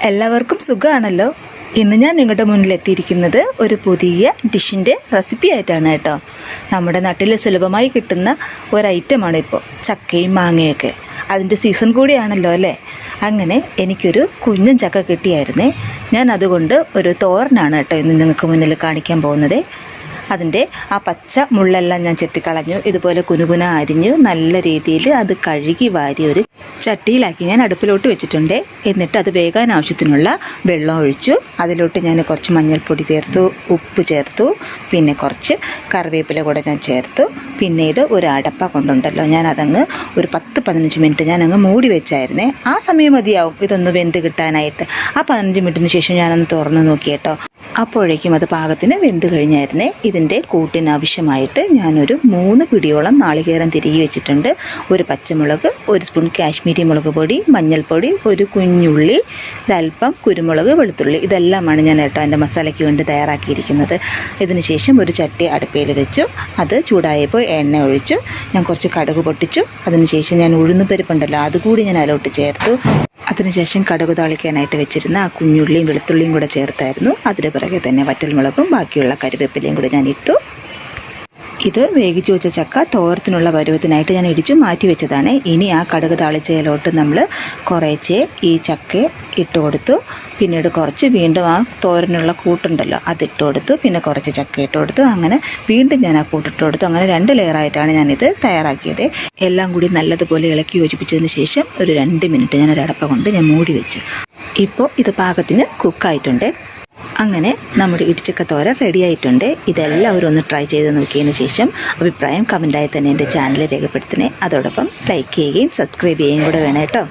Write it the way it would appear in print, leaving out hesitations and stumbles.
എല്ലാവർക്കും സുഖമാണല്ലോ. ഇന്ന് ഞാൻ നിങ്ങളുടെ മുന്നിൽ എത്തിയിരിക്കുന്നത് ഒരു പുതിയ ഡിഷിൻ്റെ റെസിപ്പി ആയിട്ടാണ് കേട്ടോ. നമ്മുടെ നാട്ടിൽ സുലഭമായി കിട്ടുന്ന ഒരു ഐറ്റമാണ് ഇപ്പോൾ ചക്കയും മാങ്ങയൊക്കെ. അതിൻ്റെ സീസൺ കൂടിയാണല്ലോ അല്ലേ. അങ്ങനെ എനിക്കൊരു കുഞ്ഞൻ ചക്ക കിട്ടിയായിരുന്നേ. ഞാൻ അതുകൊണ്ട് ഒരു തോരനാണ് കേട്ടോ ഇന്ന് നിങ്ങൾക്ക് മുന്നിൽ കാണിക്കാൻ പോകുന്നത്. അതിൻ്റെ ആ പച്ച മുള്ളെല്ലാം ഞാൻ ചെത്തിക്കളഞ്ഞു. ഇതുപോലെ കുനുകുന അരിഞ്ഞു നല്ല രീതിയിൽ അത് കഴുകി വാരി ഒരു ചട്ടിയിലാക്കി ഞാൻ അടുപ്പിലോട്ട് വെച്ചിട്ടുണ്ട്. എന്നിട്ട് അത് വേകാൻ ആവശ്യത്തിനുള്ള വെള്ളം ഒഴിച്ചു. അതിലോട്ട് ഞാൻ കുറച്ച് മഞ്ഞൾപ്പൊടി ചേർത്തു, ഉപ്പ് ചേർത്തു, പിന്നെ കുറച്ച് കറിവേപ്പില കൂടെ ഞാൻ ചേർത്തു. പിന്നീട് ഒരു അടപ്പ കൊണ്ടുണ്ടല്ലോ ഞാൻ അതങ്ങ് ഒരു 10-15 മിനിറ്റ് ഞാനങ്ങ് മൂടി വെച്ചായിരുന്നേ. ആ സമയം മതിയാവും ഇതൊന്ന് വെന്ത് കിട്ടാനായിട്ട്. ആ 15 മിനിറ്റിന് ശേഷം ഞാനൊന്ന് തുറന്ന് നോക്കി കേട്ടോ. അപ്പോഴേക്കും അത് പാകത്തിന് വെന്ത് കഴിഞ്ഞായിരുന്നേ. ഇതിൻ്റെ കൂട്ടിനാവശ്യമായിട്ട് ഞാനൊരു 3 പിടിയോളം നാളികേരം തിരികെ വെച്ചിട്ടുണ്ട്. ഒരു പച്ചമുളക്, ഒരു സ്പൂൺ കാശ്മീരി മുളക് പൊടി, മഞ്ഞൾപ്പൊടി, ഒരു കുഞ്ഞുള്ളി, ഒരൽപ്പം കുരുമുളക്, വെളുത്തുള്ളി, ഇതെല്ലാമാണ് ഞാൻ കേട്ടോ എൻ്റെ മസാലയ്ക്ക് വേണ്ടി തയ്യാറാക്കിയിരിക്കുന്നത്. ഇതിന് ശേഷം ഒരു ചട്ടി അടുപ്പയിൽ വെച്ചു. അത് ചൂടായപ്പോൾ എണ്ണ ഒഴിച്ചു. ഞാൻ കുറച്ച് കടുക് പൊട്ടിച്ചു. അതിനുശേഷം ഞാൻ ഉഴുന്നുപരിപ്പുണ്ടല്ലോ അതുകൂടി ഞാൻ അതിലോട്ട് ചേർത്തു. അതിനുശേഷം കടുക് താളിക്കാനായിട്ട് വെച്ചിരുന്ന ആ കുഞ്ഞുള്ളിയും വെളുത്തുള്ളിയും കൂടെ ചേർത്തായിരുന്നു. അതിന് പിറകെ തന്നെ വറ്റൽമുളകും ബാക്കിയുള്ള കറിവേപ്പിലയും കൂടെ ഞാൻ ഇട്ടു. ഇത് വേവിച്ച് വെച്ച ചക്ക തോരത്തിനുള്ള പരുവത്തിനായിട്ട് ഞാൻ ഇടിച്ചു മാറ്റി വെച്ചതാണ്. ഇനി ആ കടുക് താളിച്ചയിലോട്ട് നമ്മൾ കുറേശ്ശെ ഈ ചക്ക ഇട്ട് കൊടുത്തു. പിന്നീട് കുറച്ച് വീണ്ടും ആ തോരനുള്ള കൂട്ടുണ്ടല്ലോ അതിട്ട് കൊടുത്തു. പിന്നെ കുറച്ച് ചക്ക ഇട്ട് കൊടുത്തു. അങ്ങനെ വീണ്ടും ഞാൻ ആ കൂട്ടിട്ട് കൊടുത്തു. അങ്ങനെ 2 ലെയറായിട്ടാണ് ഞാനിത് തയ്യാറാക്കിയത്. എല്ലാം കൂടി നല്ലതുപോലെ ഇളക്കി യോജിപ്പിച്ചതിന് ശേഷം ഒരു 2 മിനിറ്റ് ഞാനൊരു അടപ്പ കൊണ്ട് ഞാൻ മൂടി വെച്ചു. ഇപ്പോൾ ഇത് പാകത്തിന് കുക്കായിട്ടുണ്ട്. അങ്ങനെ നമ്മുടെ ഇടിച്ചക്ക തോരൻ റെഡി ആയിട്ടുണ്ട്. ഇതെല്ലാവരും ഒന്ന് ട്രൈ ചെയ്ത് നോക്കിയതിന് ശേഷം അഭിപ്രായം കമൻറ്റായി തന്നെ എൻ്റെ ചാനൽ രേഖപ്പെടുത്തണേ. അതോടൊപ്പം ലൈക്ക് ചെയ്യുകയും സബ്സ്ക്രൈബ് ചെയ്യുകയും കൂടെ വേണം കേട്ടോ.